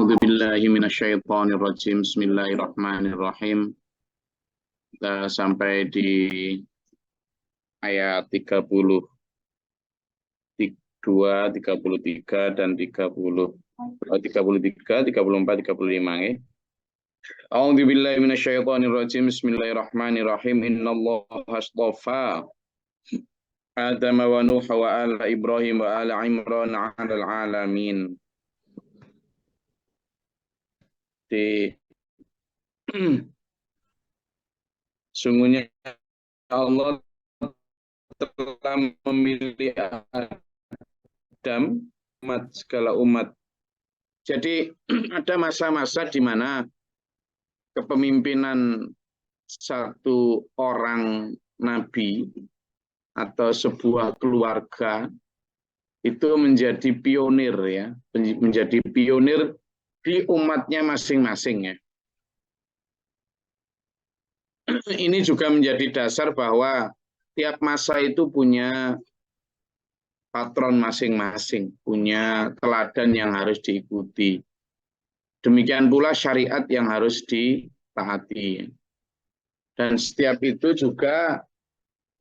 A'udzu billahi minasyaitonir rajim. Bismillahirrahmanirrahim. Kita sampai di ayat 32, 33 dan 30, 33, 34, 35 ya. A'udzu billahi minasyaitonir rajim. Bismillahirrahmanirrahim. Innallaha astafa Adam wa Nuh wa ala Ibrahim wa ala Imran 'alal 'alamin. Sungguhnya Allah telah memilih Adam, segala umat. Jadi ada masa-masa di mana kepemimpinan satu orang nabi atau sebuah keluarga itu menjadi pionir ya, menjadi pionir di umatnya masing-masing ya. Ini juga menjadi dasar bahwa tiap masa itu punya patron masing-masing, punya teladan yang harus diikuti. Demikian pula syariat yang harus ditaati. Dan setiap itu juga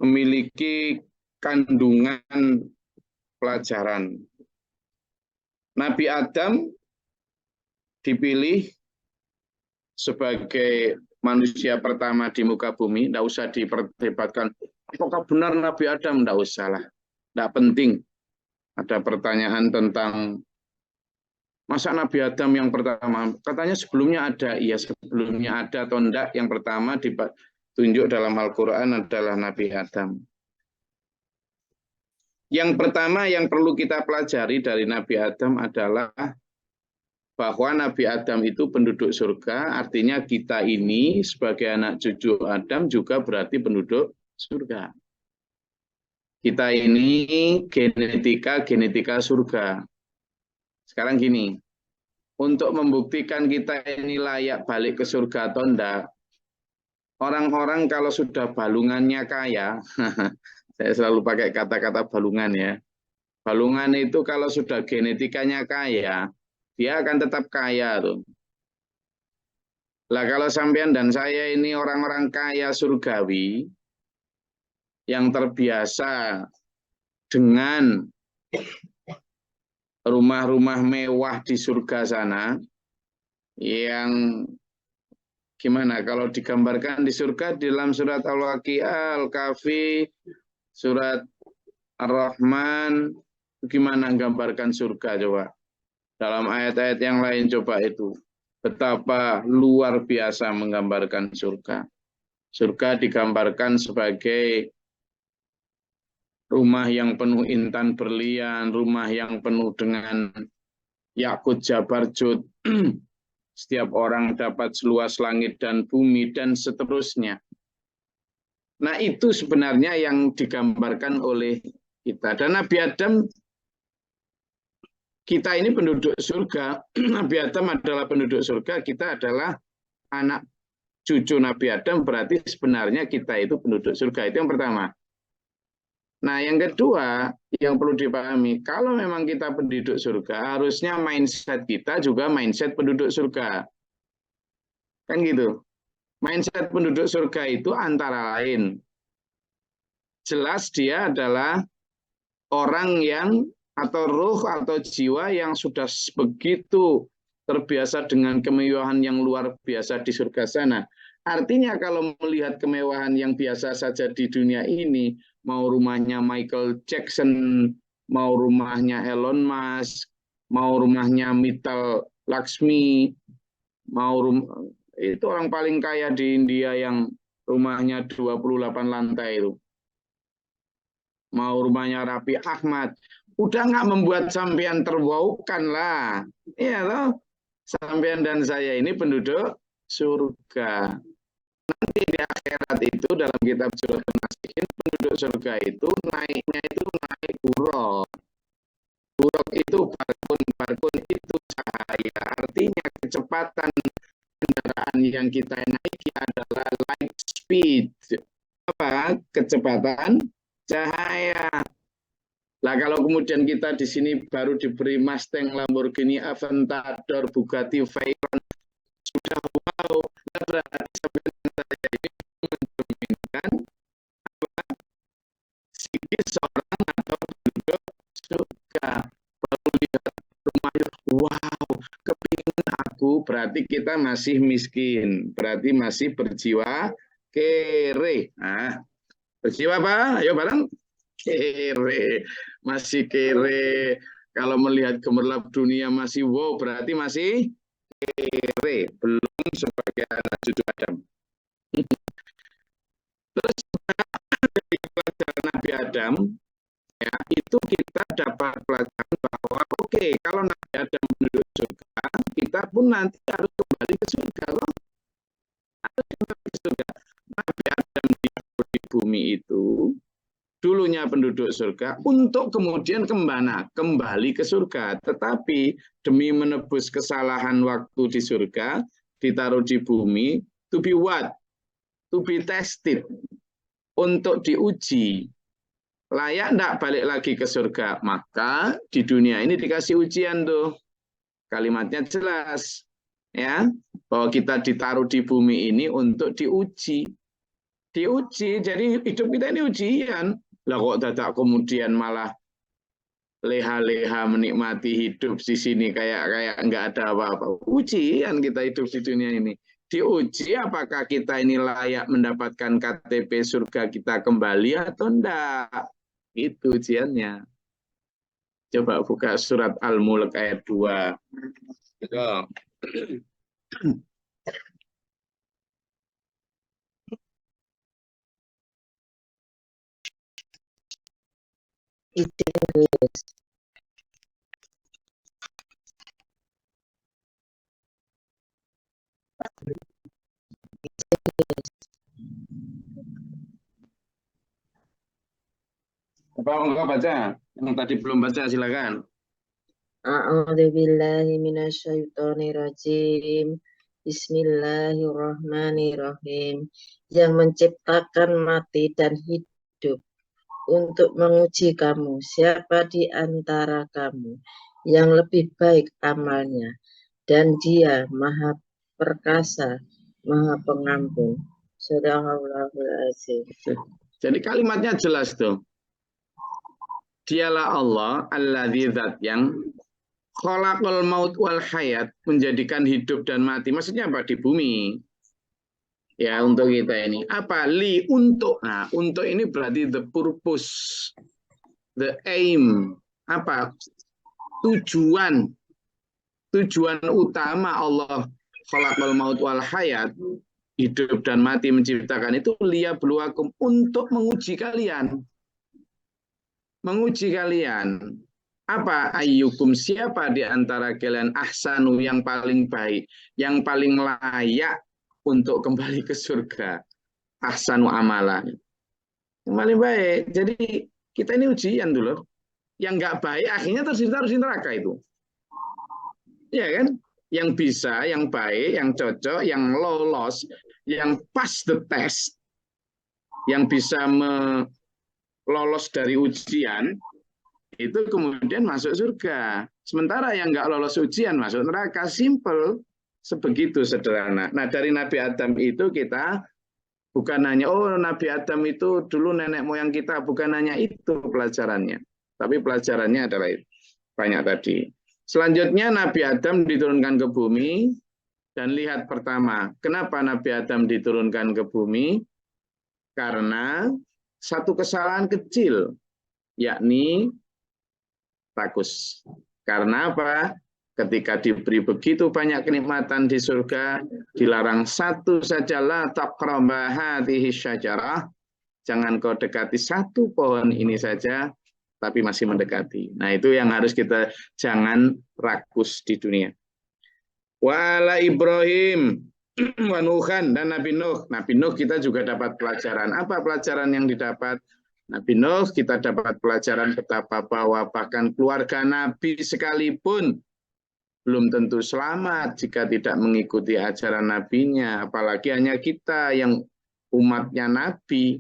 memiliki kandungan pelajaran. Nabi Adam dipilih sebagai manusia pertama di muka bumi, tidak usah diperdebatkan apakah benar Nabi Adam, tidak usah lah, tidak penting. Ada pertanyaan tentang masa Nabi Adam yang pertama, katanya sebelumnya ada, iya sebelumnya ada atau tidak, yang pertama ditunjuk dalam Al-Quran adalah Nabi Adam. Yang pertama yang perlu kita pelajari dari Nabi Adam adalah bahwa Nabi Adam itu penduduk surga, artinya kita ini sebagai anak cucu Adam juga berarti penduduk surga. Kita ini genetika surga. Sekarang gini, untuk membuktikan kita ini layak balik ke surga atau enggak, orang-orang kalau sudah balungannya kaya, saya selalu pakai kata-kata balungan ya, balungan itu kalau sudah genetikanya kaya, dia akan tetap kaya tuh. Lah kalau sampean dan saya ini orang-orang kaya surgawi yang terbiasa dengan rumah-rumah mewah di surga sana, yang gimana kalau digambarkan di surga di dalam surat Al-Waqiah, Al-Kahfi, surat Ar-Rahman, gimana gambarkan surga coba? Dalam ayat-ayat yang lain coba itu. Betapa luar biasa menggambarkan surga. Surga digambarkan sebagai rumah yang penuh intan berlian, rumah yang penuh dengan yakut jabarjut. Setiap orang dapat seluas langit dan bumi dan seterusnya. Nah itu sebenarnya yang digambarkan oleh kita. Dan Nabi Adam, kita ini penduduk surga. Nabi Adam adalah penduduk surga, kita adalah anak cucu Nabi Adam, berarti sebenarnya kita itu penduduk surga. Itu yang pertama. Nah, yang kedua yang perlu dipahami, kalau memang kita penduduk surga, harusnya mindset kita juga mindset penduduk surga. Kan gitu. Mindset penduduk surga itu antara lain, jelas dia adalah orang yang atau ruh atau jiwa yang sudah begitu terbiasa dengan kemewahan yang luar biasa di surga sana. Artinya kalau melihat kemewahan yang biasa saja di dunia ini, mau rumahnya Michael Jackson, mau rumahnya Elon Musk, mau rumahnya Mittal Laxmi, itu orang paling kaya di India yang rumahnya 28 lantai itu. Mau rumahnya Raffi Ahmad, udah nggak membuat sampean terwaukan lah. Iya loh, sampean dan saya ini penduduk surga. Nanti di akhirat itu dalam kitab Surah An-Nasihin, penduduk surga itu naiknya itu naik buruk. Buruk itu barkun itu cahaya. Artinya kecepatan kendaraan yang kita naiki adalah light speed. Apa? Kecepatan cahaya. Lah kalau kemudian kita di sini baru diberi Mustang, Lamborghini Aventador, Bugatti Veyron, sudah wow, lah berarti sebenarnya saya ini mencerminkan psikis seorang atau penduduk surga. Baru lihat rumahnya, wow, kepingin aku, berarti kita masih miskin, berarti masih berjiwa kere. Nah, berjiwa apa? Ayo bareng. Kere, masih kere. Kalau melihat gemerlap dunia masih wow, berarti masih kere, belum sebagai anak cucu Adam. Terus dari pelajaran Nabi Adam, ya, itu kita dapat pelajaran bahwa oke, kalau Nabi Adam penduduk surga, kita pun nanti harus kembali ke surga. Loh. Harus kembali ke surga. Nabi Adam di bumi itu dulunya penduduk surga untuk kemudian kembali ke surga. Tetapi demi menebus kesalahan waktu di surga, ditaruh di bumi, to be what? To be tested. Untuk diuji. Layak enggak balik lagi ke surga? Maka di dunia ini dikasih ujian tuh. Kalimatnya jelas. Ya, bahwa kita ditaruh di bumi ini untuk diuji. Diuji, jadi hidup kita ini ujian. Lah kok dadak kemudian malah leha-leha menikmati hidup di sini kayak nggak ada apa-apa. Ujian kita hidup di dunia ini. Diuji apakah kita ini layak mendapatkan KTP surga kita kembali atau enggak. Itu ujiannya. Coba buka surat Al-Mulk ayat 2. Apa enggak baca? Yang tadi belum baca silakan. A'udzubillahi minasyaitonirrajim. Bismillahirrahmanirrahim. Yang menciptakan mati dan hidup untuk menguji kamu, siapa di antara kamu yang lebih baik amalnya, dan Dia Maha Perkasa, Maha Pengampun. Sadaqallahul Azim. Jadi kalimatnya jelas tuh. Dialah Allah, alladzi zat yang khalaqal maut wal hayat, menjadikan hidup dan mati. Maksudnya apa? Di bumi. Ya, untuk kita ini. Apa? Untuk. Nah, untuk ini berarti the purpose, the aim. Apa? Tujuan. Tujuan utama Allah khalaqal maut wal hayat, hidup dan mati menciptakan itu liyabluwakum, untuk menguji kalian. Menguji kalian. Apa? Ayyukum, siapa di antara kalian ahsanu, yang paling baik, yang paling layak untuk kembali ke surga. Ahsanu amalan. Yang paling baik. Jadi kita ini ujian dulu. Yang nggak baik akhirnya terus di neraka itu. Ya kan? Yang bisa, yang baik, yang cocok, yang lolos, yang pass the test, yang bisa lolos dari ujian, itu kemudian masuk surga. Sementara yang nggak lolos ujian masuk neraka. Simple, sebegitu sederhana. Nah, dari Nabi Adam itu kita bukan hanya, oh Nabi Adam itu dulu nenek moyang kita, bukan hanya itu pelajarannya. Tapi pelajarannya adalah itu. Banyak tadi. Selanjutnya Nabi Adam diturunkan ke bumi, dan lihat pertama, kenapa Nabi Adam diturunkan ke bumi? Karena satu kesalahan kecil, yakni rakus. Karena apa? Ketika diberi begitu banyak kenikmatan di surga, dilarang satu saja, la taqraba hadhihi syajarah, jangan kau dekati satu pohon ini saja, tapi masih mendekati. Nah, itu yang harus kita jangan rakus di dunia. Wala Ibrahim wa Nuhan, dan Nabi Nuh. Nabi Nuh kita juga dapat pelajaran. Apa pelajaran yang didapat? Nabi Nuh kita dapat pelajaran betapa bahwa bahkan keluarga Nabi sekalipun belum tentu selamat jika tidak mengikuti ajaran nabinya. Apalagi hanya kita yang umatnya Nabi.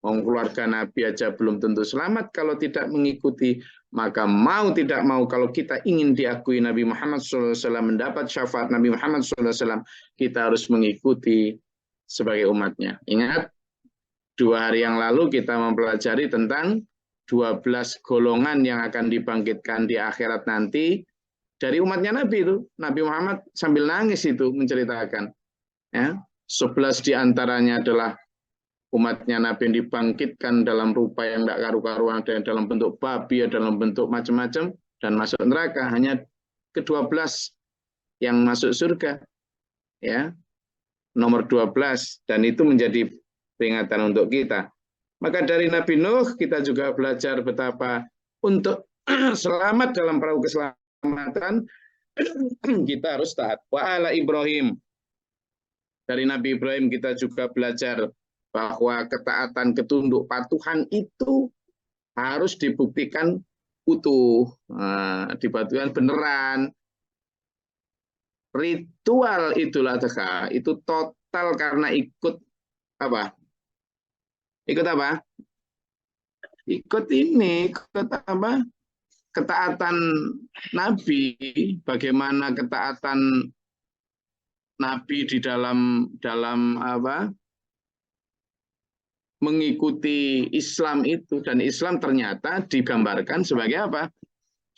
Keluarga Nabi aja belum tentu selamat kalau tidak mengikuti, maka mau tidak mau kalau kita ingin diakui Nabi Muhammad SAW, mendapat syafaat Nabi Muhammad SAW, kita harus mengikuti sebagai umatnya. Ingat, 2 hari yang lalu kita mempelajari tentang 12 golongan yang akan dibangkitkan di akhirat nanti dari umatnya Nabi itu. Nabi Muhammad sambil nangis itu menceritakan. Ya, 11 diantaranya adalah umatnya Nabi yang dibangkitkan dalam rupa yang tidak karu-karuan, ada yang dalam bentuk babi, ada dalam bentuk macam-macam, dan masuk neraka. Hanya ke-12 yang masuk surga. Ya, nomor 12, dan itu menjadi peringatan untuk kita. Maka dari Nabi Nuh kita juga belajar betapa untuk selamat dalam perahu keselamatan kita harus taat. Wa ala Ibrahim. Dari Nabi Ibrahim kita juga belajar bahwa ketaatan, ketunduk patuhan itu harus dibuktikan utuh, dibuktikan beneran. Ritual Idul Adha itu total karena ikut apa? Ikut apa? Ikut ini, ikut apa? Ketaatan Nabi. Bagaimana ketaatan Nabi di dalam apa? Mengikuti Islam itu, dan Islam ternyata digambarkan sebagai apa?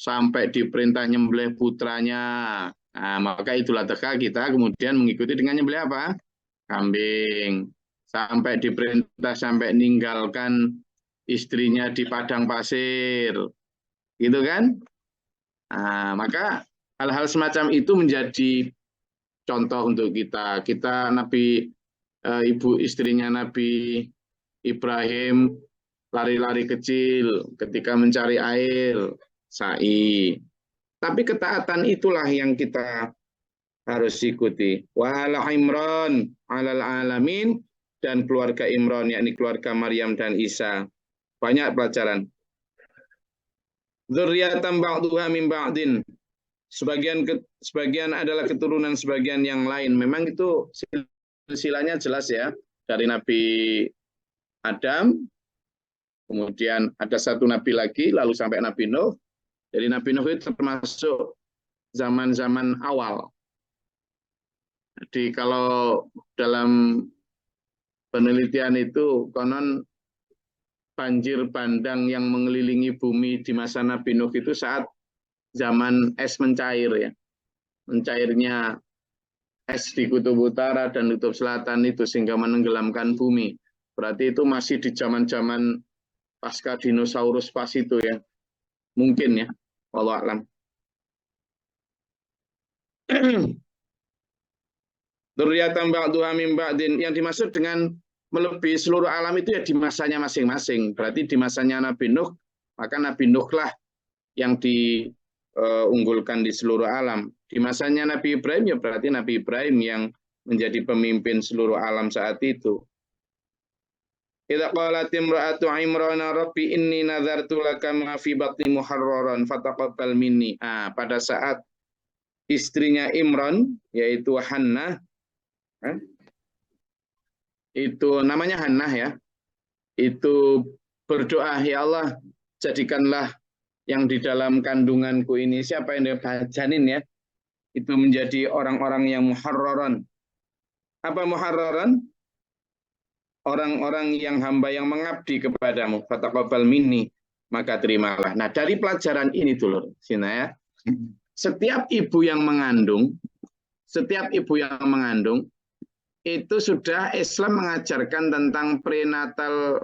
Sampai diperintah nyembelih putranya. Nah, maka Idul Adha kita kemudian mengikuti dengan nyembelih apa? Kambing. Sampai diperintah sampai ninggalkan istrinya di padang pasir. Gitu kan? Nah, maka hal-hal semacam itu menjadi contoh untuk kita. Kita ibu istrinya Nabi Ibrahim lari-lari kecil ketika mencari air, sa'i. Tapi ketaatan itulah yang kita harus ikuti. Wa ala Imran alal alamin, dan keluarga Imran, yakni keluarga Maryam dan Isa. Banyak pelajaran. Dzurriyyatan ba'duha min ba'din. Sebagian adalah keturunan sebagian yang lain. Memang itu silsilahnya jelas ya. Dari Nabi Adam, kemudian ada satu nabi lagi, lalu sampai Nabi Nuh. Jadi Nabi Nuh itu termasuk zaman-zaman awal. Jadi kalau dalam penelitian itu konon banjir bandang yang mengelilingi bumi di masa Nabi Nuh itu saat zaman es mencair ya. Mencairnya es di kutub utara dan kutub selatan itu sehingga menenggelamkan bumi. Berarti itu masih di zaman-zaman pasca dinosaurus pas itu ya. Mungkin ya. Wallahu a'lam. Dzurriyyatan ba'duha min ba'din, yang dimaksud dengan melebihi seluruh alam itu ya di masanya masing-masing. Berarti di masanya Nabi Nuh, maka Nabi Nuh lah yang diunggulkan di seluruh alam. Di masanya Nabi Ibrahim ya berarti Nabi Ibrahim yang menjadi pemimpin seluruh alam saat itu. Idza qalat imra'atu Imran rabbi inni nadzartu laka ma fi batni muharraran fataqabbal minni. Pada saat istrinya Imran yaitu Hannah, itu namanya Hannah ya, itu berdoa, ya Allah jadikanlah yang di dalam kandunganku ini, siapa yang dia janin ya, itu menjadi orang-orang yang muharraran. Apa muharraran? Orang-orang yang hamba yang mengabdi kepadamu, fataqabbal minni, maka terimalah. Nah, dari pelajaran ini dulur, sini ya. Setiap ibu yang mengandung itu sudah Islam mengajarkan tentang prenatal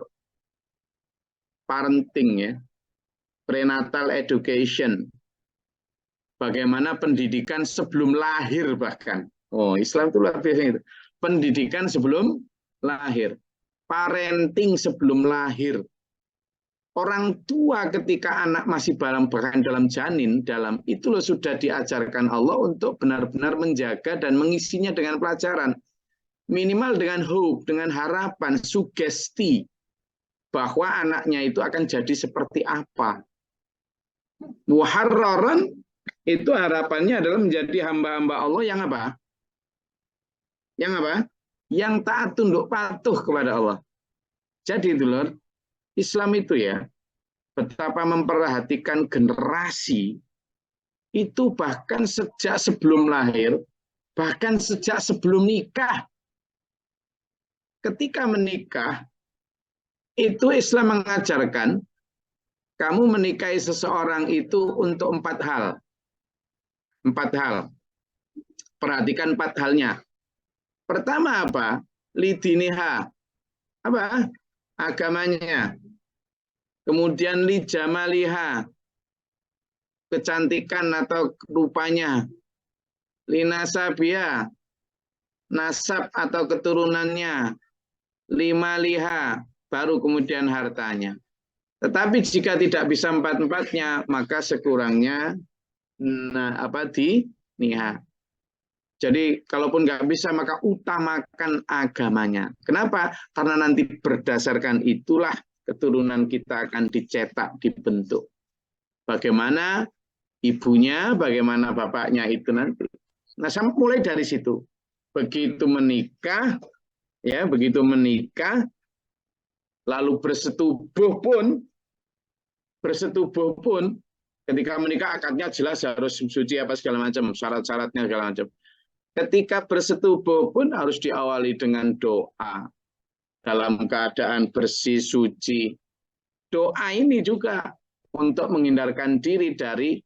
parenting ya. Prenatal education. Bagaimana pendidikan sebelum lahir bahkan. Oh, Islam itu luar biasa itu. Pendidikan sebelum lahir. Parenting sebelum lahir. Orang tua ketika anak masih bahkan dalam janin, itu loh sudah diajarkan Allah untuk benar-benar menjaga dan mengisinya dengan pelajaran. Minimal dengan hope, dengan harapan, sugesti bahwa anaknya itu akan jadi seperti apa. Muharraran itu harapannya adalah menjadi hamba-hamba Allah yang apa? Yang apa? Yang taat tunduk patuh kepada Allah. Jadi dulur, Islam itu ya, betapa memperhatikan generasi itu bahkan sejak sebelum lahir, bahkan sejak sebelum nikah. Ketika menikah, itu Islam mengajarkan kamu menikahi seseorang itu untuk 4 hal. 4 hal. Perhatikan 4 halnya. Pertama apa? Lidiniha. Apa? Agamanya. Kemudian lijamaliha. Kecantikan atau rupanya. Linasabia. Nasab atau keturunannya. Limaliha. Baru kemudian hartanya. Tetapi jika tidak bisa 4-4-nya, maka sekurangnya niha. Jadi kalaupun nggak bisa, maka utamakan agamanya. Kenapa? Karena nanti berdasarkan itulah keturunan kita akan dicetak, dibentuk. Bagaimana ibunya, bagaimana bapaknya itu nanti. Nah, mulai dari situ. Begitu menikah, lalu bersetubuh pun, ketika menikah akadnya jelas harus suci apa segala macam, syarat-syaratnya segala macam. Ketika bersetubuh pun harus diawali dengan doa dalam keadaan bersih, suci. Doa ini juga untuk menghindarkan diri dari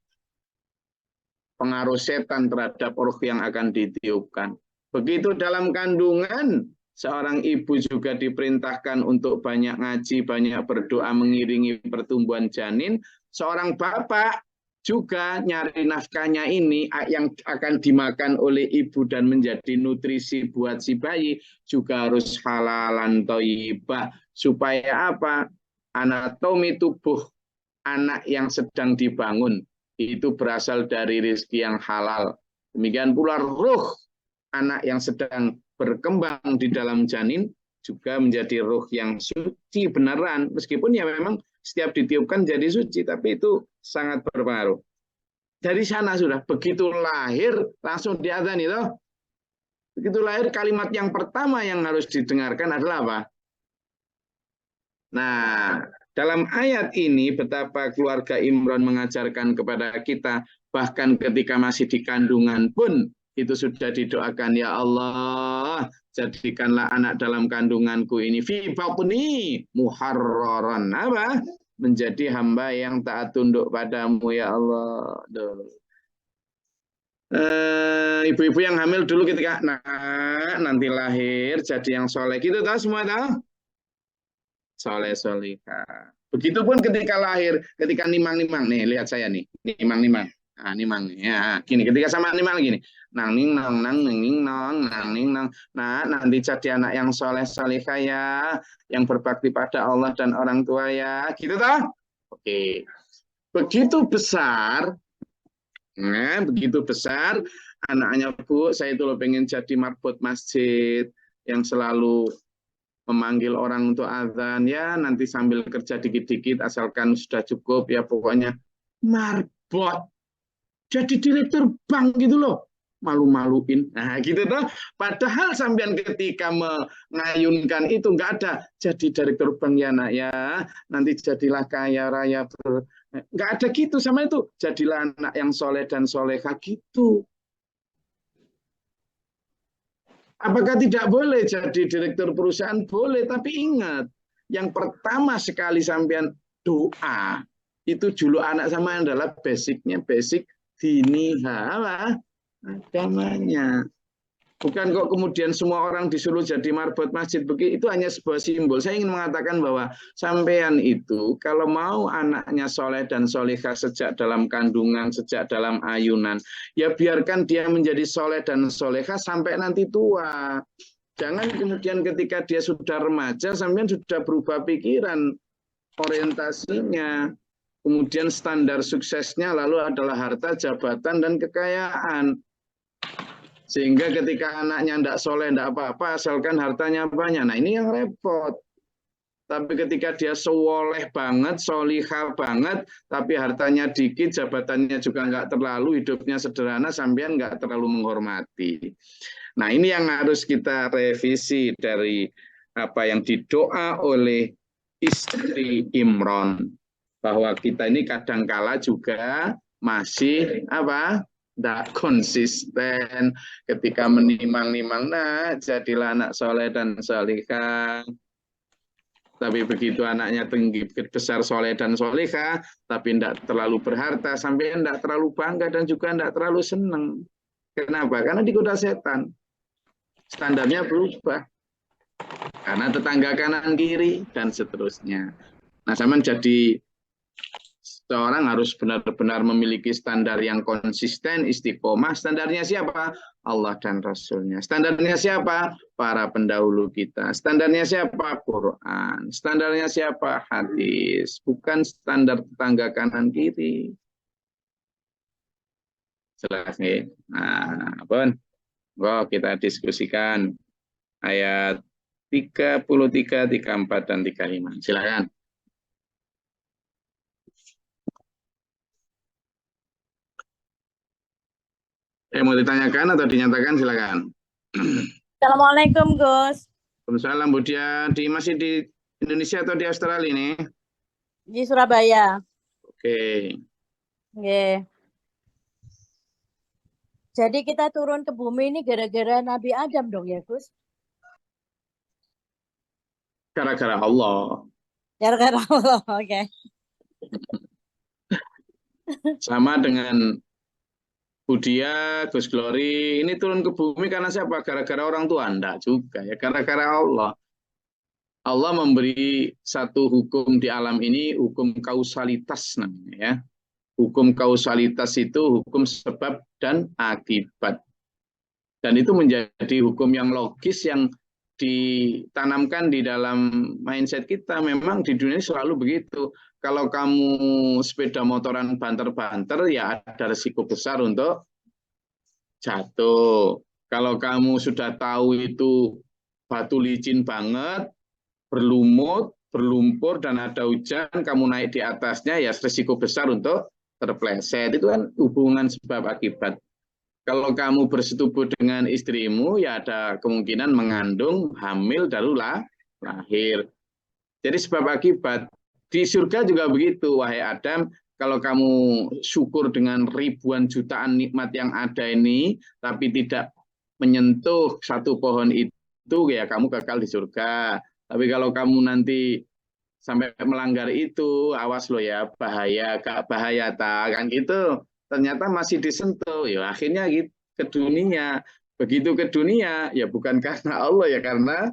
pengaruh setan terhadap roh yang akan ditiupkan. Begitu dalam kandungan, seorang ibu juga diperintahkan untuk banyak ngaji, banyak berdoa mengiringi pertumbuhan janin. Seorang bapak juga nyari nafkahnya ini yang akan dimakan oleh ibu dan menjadi nutrisi buat si bayi juga harus halalan thayyibah. Supaya apa? Anatomi tubuh anak yang sedang dibangun itu berasal dari rezeki yang halal. Demikian pula ruh anak yang sedang berkembang di dalam janin juga menjadi ruh yang suci beneran. Meskipun ya memang setiap ditiupkan jadi suci, tapi itu sangat berpengaruh. Dari sana sudah, begitu lahir langsung diadzan itu. Begitu lahir kalimat yang pertama yang harus didengarkan adalah apa? Nah, dalam ayat ini betapa keluarga Imran mengajarkan kepada kita, bahkan ketika masih di kandungan pun itu sudah didoakan, ya Allah, jadikanlah anak dalam kandunganku ini fi batni muharraran, apa? Menjadi hamba yang taat tunduk padamu, ya Allah. Ibu-ibu yang hamil dulu ketika nanti lahir jadi yang soleh, gitu tahu semua tahu? Soleh solihah. Begitupun ketika lahir, ketika nimang-nimang nih, lihat saya nih, nimang-nimang. Nah, nimang ya, gini ketika sama nimang gini. Nang ning nang nang ning nang nang ning nang. Nah, nanti jadi anak yang soleh solihah ya, yang berbakti pada Allah dan orang tua ya. Gitu toh? Oke. Begitu besar, begitu besar anaknya, Bu, saya itu loh pengen jadi marbot masjid yang selalu memanggil orang untuk azan, ya nanti sambil kerja dikit-dikit asalkan sudah cukup, ya pokoknya marbot jadi direktur bank gitu loh, malu-maluin. Nah gitu tuh, padahal sampean ketika mengayunkan itu nggak ada jadi direktur bank ya nak ya, nanti jadilah kaya raya, nggak ada gitu sama itu, jadilah anak yang soleh dan soleha gitu. Apakah tidak boleh jadi direktur perusahaan? Boleh, tapi ingat, yang pertama sekali sampean doa, itu julu anak sama adalah basicnya, basic diniha, agamanya. Bukan kok kemudian semua orang disuruh jadi marbot masjid, begitu itu hanya sebuah simbol. Saya ingin mengatakan bahwa sampean itu kalau mau anaknya soleh dan solehah sejak dalam kandungan, sejak dalam ayunan, ya biarkan dia menjadi soleh dan solehah sampai nanti tua. Jangan kemudian ketika dia sudah remaja, sampean sudah berubah pikiran, orientasinya, kemudian standar suksesnya lalu adalah harta, jabatan, dan kekayaan. Sehingga ketika anaknya tidak soleh, tidak apa-apa, asalkan hartanya banyak. Nah ini yang repot. Tapi ketika dia soleh banget, solihah banget, tapi hartanya dikit, jabatannya juga nggak terlalu, hidupnya sederhana, sampean nggak terlalu menghormati. Nah ini yang harus kita revisi dari apa yang didoa oleh istri Imron, bahwa kita ini kadangkala juga masih apa? Tidak konsisten ketika menimang-nimang, nah jadilah anak soleh dan solihah. Tapi begitu anaknya tinggi, besar soleh dan solihah, tapi tidak terlalu berharta, sampai tidak terlalu bangga dan juga tidak terlalu senang. Kenapa? Karena digoda setan. Standarnya berubah. Karena tetangga kanan kiri dan seterusnya. Nah, zaman jadi seorang harus benar-benar memiliki standar yang konsisten, istiqomah. Standarnya siapa? Allah dan Rasulnya. Standarnya siapa? Para pendahulu kita. Standarnya siapa? Quran. Standarnya siapa? Hadis. Bukan standar tetangga kanan kiri. Jelas nih. Nah, pun. Kita diskusikan ayat 33, 34, dan 35. Silakan. Mau ditanyakan atau dinyatakan, silakan. Assalamualaikum, Gus. Waalaikumsalam, Bu Dia. Masih di Indonesia atau di Australia ini? Di Surabaya. Oke. Yeah. Jadi kita turun ke bumi ini gara-gara Nabi Adam dong ya, Gus? Gara-gara Allah. Gara-gara Allah, oke. Sama dengan Budia, Gus Glory, ini turun ke bumi karena siapa? Gara-gara orang tua? Enggak juga ya, gara-gara Allah. Allah memberi satu hukum di alam ini, hukum kausalitas namanya ya. Hukum kausalitas itu hukum sebab dan akibat. Dan itu menjadi hukum yang logis yang ditanamkan di dalam mindset kita. Memang di dunia selalu begitu. Kalau kamu sepeda motoran banter-banter, ya ada risiko besar untuk jatuh. Kalau kamu sudah tahu itu batu licin banget, berlumut, berlumpur, dan ada hujan, kamu naik di atasnya, ya risiko besar untuk terpleset. Itu kan hubungan sebab akibat. Kalau kamu bersetubuh dengan istrimu, ya ada kemungkinan mengandung, hamil, lalu lahir. Jadi sebab akibat. Di surga juga begitu, wahai Adam, kalau kamu syukur dengan ribuan jutaan nikmat yang ada ini, tapi tidak menyentuh satu pohon itu, ya kamu kekal di surga. Tapi kalau kamu nanti sampai melanggar itu, awas lo ya, bahaya, gak bahaya, kan gitu. Ternyata masih disentuh, ya akhirnya gitu, ke dunia. Begitu ke dunia, ya bukan karena Allah, ya karena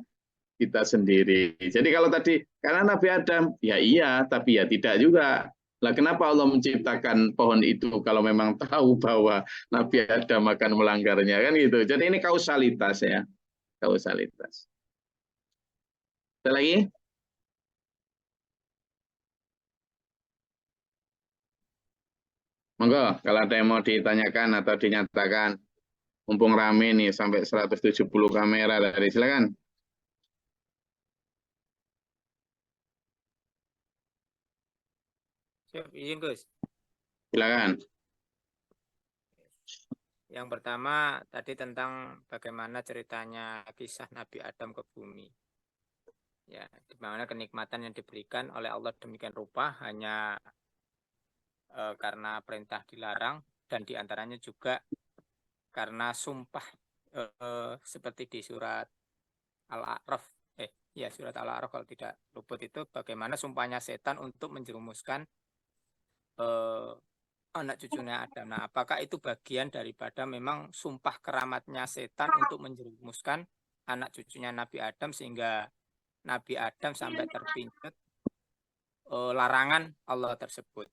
kita sendiri. Jadi kalau tadi karena Nabi Adam, ya iya, tapi ya tidak juga. Lah kenapa Allah menciptakan pohon itu kalau memang tahu bahwa Nabi Adam akan melanggarnya, kan gitu. Jadi ini kausalitas ya, kausalitas. Ada lagi? Monggo, kalau ada yang mau ditanyakan atau dinyatakan, mumpung rame nih sampai 170 kamera dari, silakan. Siap, izin Gus. Silakan. Yang pertama tadi tentang bagaimana ceritanya kisah Nabi Adam ke bumi. Ya, di mana kenikmatan yang diberikan oleh Allah demikian rupa hanya karena perintah dilarang, dan diantaranya juga karena sumpah seperti di surat Al-A'raf. Surat Al-A'raf kalau tidak luput itu, bagaimana sumpahnya setan untuk menjerumuskan anak cucunya Adam. Nah, apakah itu bagian daripada memang sumpah keramatnya setan untuk menjerumuskan anak cucunya Nabi Adam sehingga Nabi Adam sampai terpincut larangan Allah tersebut.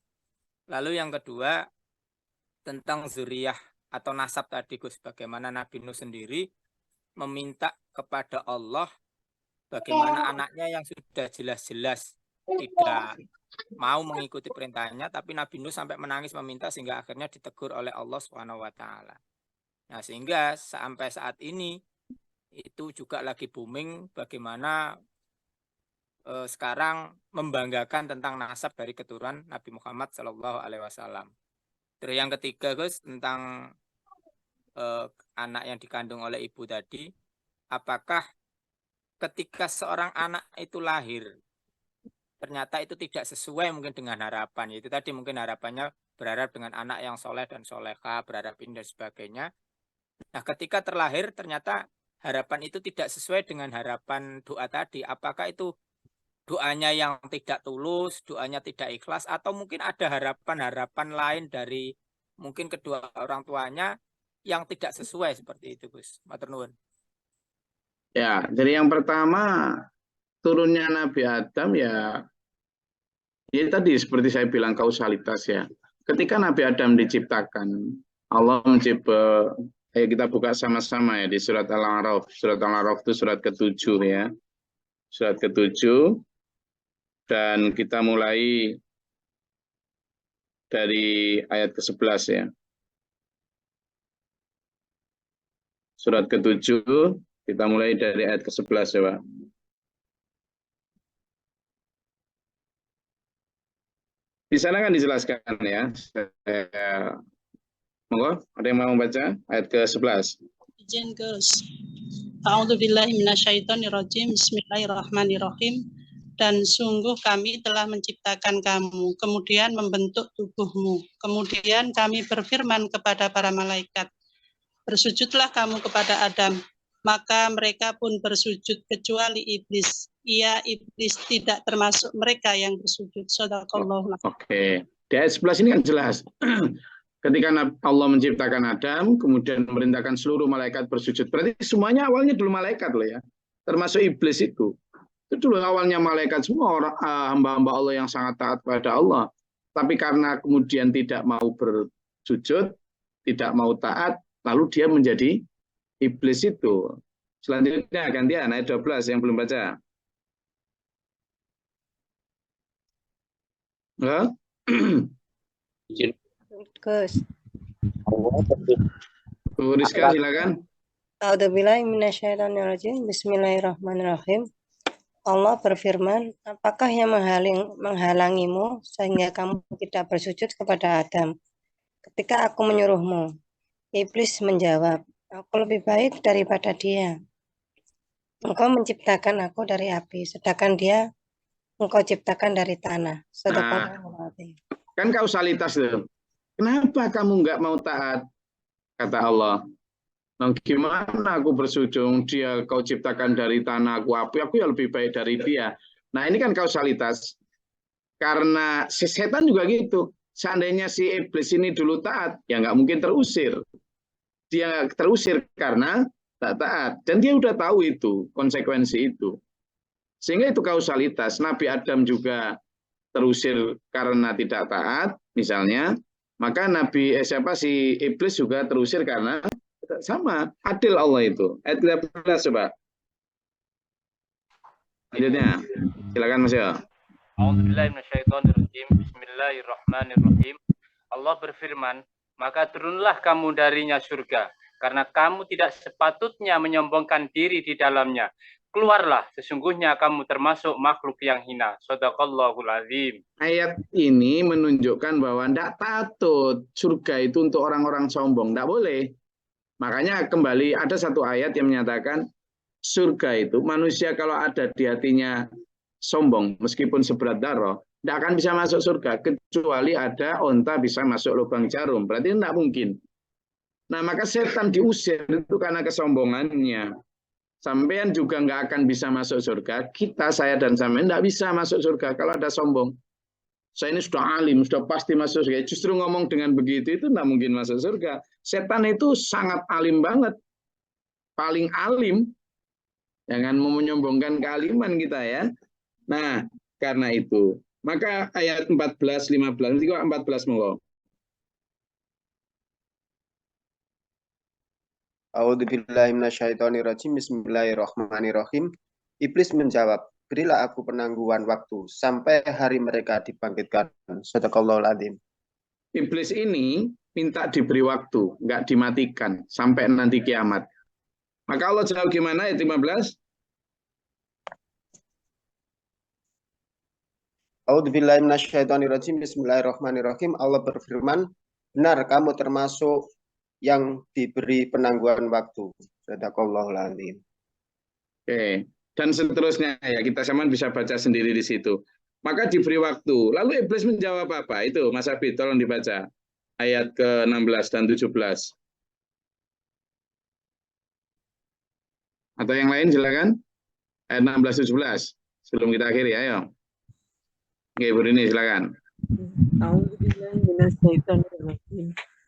Lalu yang kedua tentang zuriyah atau nasab tadi, Gus, bagaimana Nabi Nuh sendiri meminta kepada Allah bagaimana anaknya yang sudah jelas-jelas tidak mau mengikuti perintahnya, tapi Nabi Nuh sampai menangis meminta sehingga akhirnya ditegur oleh Allah Subhanahu wa taala. Nah, sehingga sampai saat ini itu juga lagi booming bagaimana sekarang membanggakan tentang nasab dari keturunan Nabi Muhammad Shallallahu alaihi wasallam. Terus yang ketiga, Gus, tentang anak yang dikandung oleh ibu tadi, apakah ketika seorang anak itu lahir, ternyata itu tidak sesuai mungkin dengan harapan. Itu tadi mungkin harapannya berharap dengan anak yang soleh dan soleha, berharap ini dan sebagainya. Nah, ketika terlahir ternyata harapan itu tidak sesuai dengan harapan doa tadi. Apakah itu doanya yang tidak tulus, doanya tidak ikhlas, atau mungkin ada harapan-harapan lain dari mungkin kedua orang tuanya yang tidak sesuai seperti itu, Gus? Matur nuwun. Ya, jadi yang pertama turunnya Nabi Adam ya tadi seperti saya bilang kausalitas ya. Ketika Nabi Adam diciptakan, Allah mencipta, kita buka sama-sama ya di surat Al-A'raf. Surat Al-A'raf itu surat ke-7 ya. Surat ke-7 dan kita mulai dari ayat ke-11 ya. Surat ke-7 kita mulai dari ayat ke-11 ya, Pak. Di sana kan dijelaskan ya. Monggo, ada yang mau membaca ayat ke-11? Izin Gus. A'udzubillahi minasyaitonirrajim. Bismillahirrahmanirrahim. Dan sungguh kami telah menciptakan kamu, kemudian membentuk tubuhmu. Kemudian kami berfirman kepada para malaikat, bersujudlah kamu kepada Adam. Maka mereka pun bersujud kecuali iblis. Ia iblis tidak termasuk mereka yang bersujud. Shadaqallahu. Oke. Di ayat 11 ini kan jelas. Ketika Allah menciptakan Adam, kemudian memerintahkan seluruh malaikat bersujud. Berarti semuanya awalnya dulu malaikat loh ya. Termasuk iblis itu. Itu dulu awalnya malaikat semua orang hamba-hamba Allah yang sangat taat pada Allah. Tapi karena kemudian tidak mau bersujud, tidak mau taat, lalu dia menjadi iblis itu. Selanjutnya gantian ayat 12 yang belum baca. Gus. Bu Rizka silakan. A'udzubillahi minasyaitonirrajim. Bismillahirrahmanirrahim. Allah berfirman, apakah yang menghalangimu sehingga kamu tidak bersujud kepada Adam ketika aku menyuruhmu? Iblis menjawab, aku lebih baik daripada dia. Engkau menciptakan aku dari api, sedangkan dia engkau ciptakan dari tanah. Kan kausalitas tuh. Kenapa kamu nggak mau taat? Kata Allah. Nah, gimana aku bersujud? Dia kau ciptakan dari tanah, aku api, aku ya lebih baik dari dia. Nah, ini kan kausalitas. Karena si setan juga gitu. Seandainya si iblis ini dulu taat, ya nggak mungkin terusir. Dia terusir karena tak taat. Dan dia udah tahu itu, konsekuensi itu. Sehingga itu kausalitas. Nabi Adam juga terusir karena tidak taat, misalnya. Maka si iblis juga terusir karena sama. Adil Allah itu. Ayat 13 coba. Lanjutnya. Silakan Mas ya. Bismillahirrahmanirrahim. Allah berfirman, maka turunlah kamu darinya surga, karena kamu tidak sepatutnya menyombongkan diri di dalamnya. Keluarlah, sesungguhnya kamu termasuk makhluk yang hina. Shadaqallahul azim. Ayat ini menunjukkan bahwa tidak patut surga itu untuk orang-orang sombong. Tidak boleh. Makanya kembali ada satu ayat yang menyatakan surga itu manusia kalau ada di hatinya sombong, meskipun seberat darah, tidak akan bisa masuk surga. Kecuali ada onta bisa masuk lubang jarum. Berarti tidak mungkin. Nah, maka setan diusir itu karena kesombongannya. Sampean juga nggak akan bisa masuk surga. Kita, saya dan sampean nggak bisa masuk surga kalau ada sombong. Saya ini sudah alim, sudah pasti masuk surga. Justru ngomong dengan begitu itu nggak mungkin masuk surga. Setan itu sangat alim banget, paling alim. Jangan mau menyombongkan kealiman kita ya. Nah, karena itu, maka ayat 14, 15, nanti kok 14 monggo. A'udzubillahi minasyaitonirrajim. Bismillahirrahmanirrahim. Iblis menjawab, berilah aku penangguhan waktu sampai hari mereka dibangkitkan. Shadaqallahul azim. Iblis ini minta diberi waktu, nggak dimatikan sampai nanti kiamat. Maka Allah jawab gimana ayat 15? A'udzubillahi minasyaitonirrajim. Bismillahirrahmanirrahim. Allah berfirman, benar kamu termasuk yang diberi penangguhan waktu. Shadaqallahul azim. Oke. dan seterusnya ya, kita sama bisa baca sendiri di situ. Maka diberi waktu. Lalu iblis menjawab apa? Itu Mas Abid, tolong dibaca ayat ke-16 dan 17. Atau yang lain silakan. Ayat 16-17 sebelum kita akhiri, ayo. Oke, Bu Rini silakan.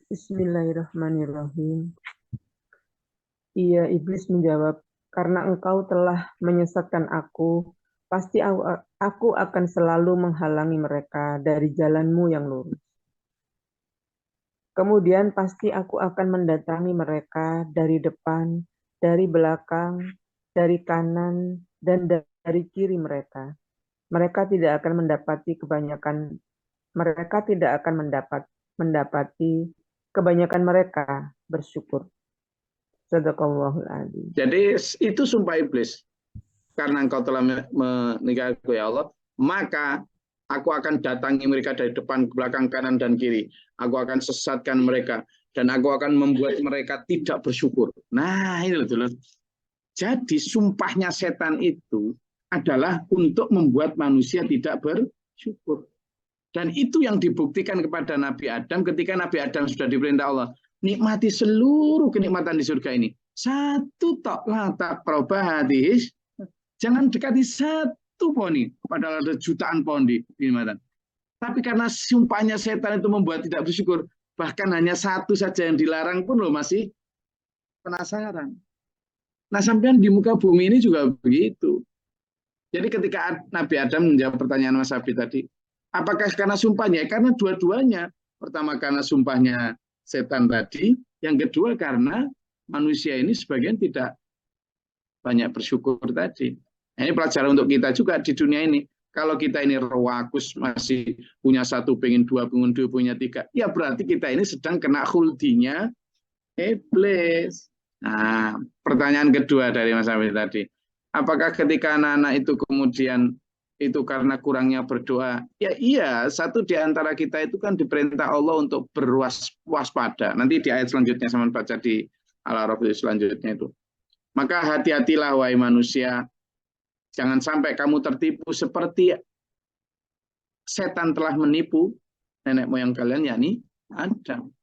Bismillahirrahmanirrahim. Iya, iblis menjawab, karena engkau telah menyesatkan aku, pasti aku akan selalu menghalangi mereka dari jalanmu yang lurus. Kemudian pasti aku akan mendatangi mereka dari depan, dari belakang, dari kanan, dan dari kiri mereka. Mereka tidak akan mendapati kebanyakan mereka bersyukur. Sadaqallahul adzim. Jadi itu sumpah iblis. Karena engkau telah menikahi aku ya Allah, maka aku akan datangi mereka dari depan, belakang, kanan, dan kiri. Aku akan sesatkan mereka. Dan aku akan membuat mereka tidak bersyukur. Nah, ini loh. Jadi sumpahnya setan itu adalah untuk membuat manusia tidak bersyukur. Dan itu yang dibuktikan kepada Nabi Adam ketika Nabi Adam sudah diperintah Allah. Nikmati seluruh kenikmatan di surga ini. Satu tok la taqrabu hadis. Jangan dekati satu pohon ini. Padahal ada jutaan pohon di kenikmatan. Tapi karena sumpahnya setan itu membuat tidak bersyukur. Bahkan hanya satu saja yang dilarang pun loh masih penasaran. Nah, sampean di muka bumi ini juga begitu. Jadi ketika Nabi Adam menjawab pertanyaan Mas Habib tadi, apakah karena sumpahnya? Karena dua-duanya. Pertama karena sumpahnya setan tadi, yang kedua karena manusia ini sebagian tidak banyak bersyukur tadi. Nah, ini pelajaran untuk kita juga di dunia ini. Kalau kita ini rakus, masih punya satu, pengen dua, punya tiga, ya berarti kita ini sedang kena khuldinya iblis. Nah, pertanyaan kedua dari Mas Amir tadi, apakah ketika anak-anak itu kemudian itu karena kurangnya berdoa? Ya iya, satu di antara kita itu kan diperintah Allah untuk berwaspada. Nanti di ayat selanjutnya sama baca di Al-A'raf selanjutnya itu. Maka hati-hatilah wahai manusia, jangan sampai kamu tertipu seperti setan telah menipu nenek moyang kalian, yakni Adam.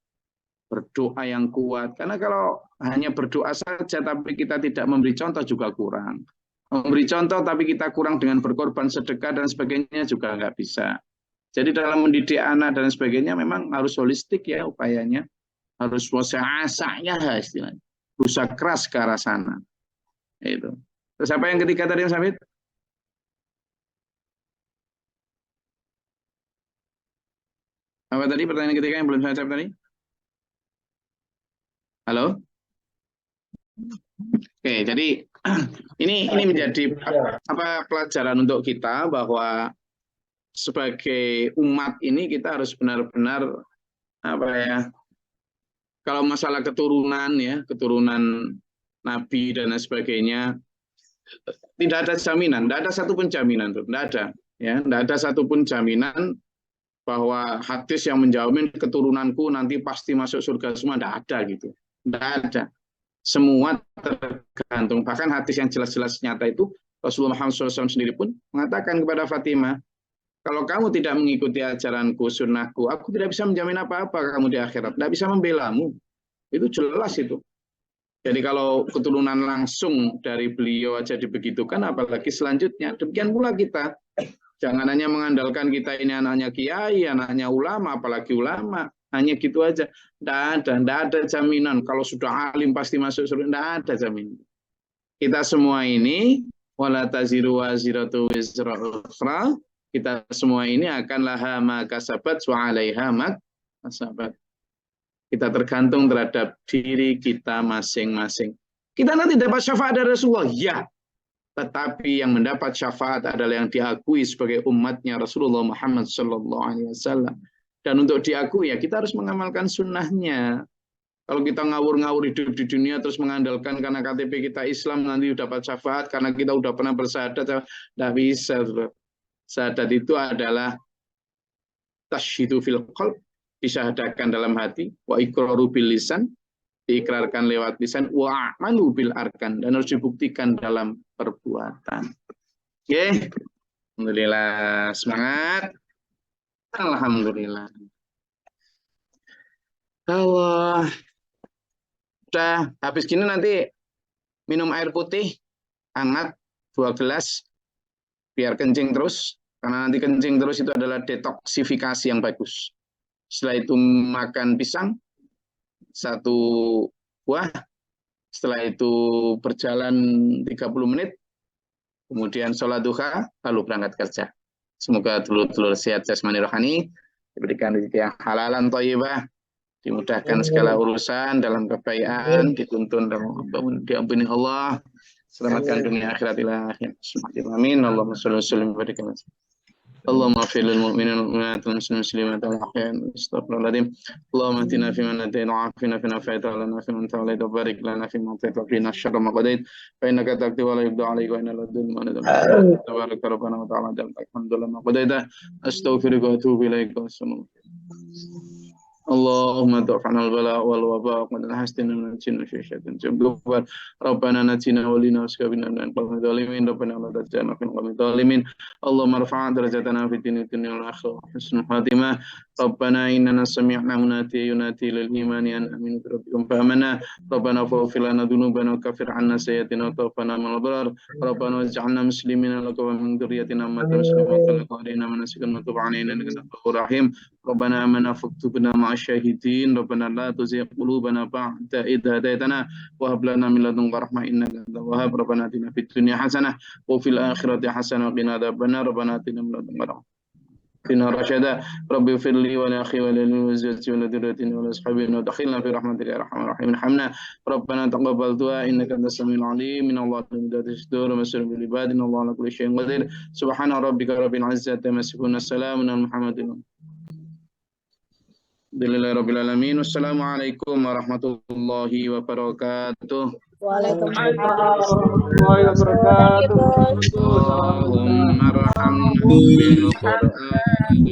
Berdoa yang kuat. Karena kalau hanya berdoa saja tapi kita tidak memberi contoh juga kurang. Memberi contoh tapi kita kurang dengan berkorban sedekah dan sebagainya juga nggak bisa. Jadi dalam mendidik anak dan sebagainya memang harus holistik ya upayanya. Harus wasa'asa'nya istilahnya. Berusaha keras ke arah sana. Itu. Terus apa yang ketiga tadi Mas Hamid? Apa tadi pertanyaan ketiga yang belum saya jawab tadi? Halo? Oke, jadi ini menjadi apa pelajaran untuk kita bahwa sebagai umat ini kita harus benar-benar apa ya? Kalau masalah keturunan ya, keturunan nabi dan sebagainya, tidak ada jaminan, tidak ada satupun jaminan tuh, tidak ada, ya, tidak ada satupun jaminan bahwa hadis yang menjamin keturunanku nanti pasti masuk surga semua, tidak ada gitu, tidak ada. Semua tergantung. Bahkan hadis yang jelas-jelas nyata itu Rasulullah Muhammad SAW sendiri pun mengatakan kepada Fatimah, kalau kamu tidak mengikuti ajaranku, sunnahku, aku tidak bisa menjamin apa-apa kamu di akhirat, tidak bisa membelamu. Itu jelas itu. Jadi kalau keturunan langsung dari beliau aja dibegitukan, apalagi selanjutnya. Demikian pula kita. Jangan hanya mengandalkan kita ini anaknya kiai, anaknya ulama, apalagi ulama. Hanya gitu aja. Tidak ada jaminan. Kalau sudah alim pasti masuk surga. Tidak ada jaminan. Kita semua ini, wala taziru waziratu wizra ukhra, kita semua ini akan laha ma kasabat wa 'alaiha ma kasabat. Kita tergantung terhadap diri kita masing-masing. Kita nanti dapat syafaat dari Rasulullah, ya. Tetapi yang mendapat syafaat adalah yang diakui sebagai umatnya Rasulullah Muhammad SAW. Dan untuk diakui ya kita harus mengamalkan sunnahnya. Kalau kita ngawur-ngawur hidup di dunia terus mengandalkan karena KTP kita Islam nanti dapat syafaat karena kita udah pernah bersyahadat, tidak bisa. Syahadat itu adalah tasyhidu fil qalb, disyahadakan dalam hati, wa iqraru bil lisan, diikrarkan lewat lisan, wa amalu bil arkan, dan harus dibuktikan dalam perbuatan. Oke, alhamdulillah, semangat. Alhamdulillah. Kalau udah habis gini nanti minum air putih hangat 2 gelas biar kencing terus, karena nanti kencing terus itu adalah detoksifikasi yang bagus. Setelah itu makan pisang 1 buah, setelah itu berjalan 30 menit, kemudian sholat duha, lalu berangkat kerja. Semoga telur-telur sehat jasmani rohani, diberikan rezeki yang halalan thayyibah, dimudahkan segala urusan dalam kebaikan, dituntun dalam diampuni Allah, selamatkan dunia akhirat ila akhir. Amin. Allahumma sholli wa sallim wa barik. Allahumma ighfir lil mu'minina wal mu'minat wal muslimin wal ahya'i astaghfirullahaladzim. Allahumma atina fi man hadayta wa afina fi man afayta wa lana fi man tawallayta wa barik lana fi ma atayta wa qina syarra ma qadait fa innaka taqdi wa la yuqda 'alaika wa innaka la tudhillu man tasha'u. Tabaraka rabbana wa ta'ala alhamdulillah ma qadaita astaghfiruka wa atubu ilaika. Allahumma da'fana al-bala wal waba wa qad hastina min jinni fi syaitan jabbar. Rabbana natina walina waskabina dan qawmi zalimin. Rabbana la taj'alna fil qawmi zalimin. Allahumma rfa' darajatana fid dunya wal akhirah. Husnul khatimah. Rabbana innana sami'na munadiyan yunadi lil imani an aminu bi rabbikum fa amanna. Rabbana faghfir lana dhunubana wa kaffir 'anna sayyi'atina wa tawaffana ma'al abrar. Rabbana waj'alna muslimina laka wa min dhurriyyatina ummatan muslimatan laka wa arina manasikana wa tub 'alaina innaka antal ghafurur rahim. Rabbana amanna faktubna ma'asyahidin. Rabbana la tuzigh qulubana ba'da idh hadaytana wa hab lana min ladunka rahmah innaka antal wahhab. Rabbana atina fid dunya hasanah wa fil akhirati hasanah wa qina adzabannar. Rabbana atina min ladunka rahmah qina rasyada. Rabbi firli wa li akhi wa li zawjati wa li dhurriyyatina wa li ashabina wa adkhilna fi rahmatika ya arhamar rahimin. Hamna Rabbana taqabbal du'a innaka antas samiul alim. Min Allah min sudur wa masrur bil ibad. Inna Allah ala kulli syai'in qadir. Subhana rabbika rabbil izzati amma yasifun. Assalamun ala Muhammadin. Alhamdulillahirrabbilalamin. Wassalamualaikum warahmatullahi wabarakatuh. Waalaikumsalam. Allahumma arhamna bil Qur'an.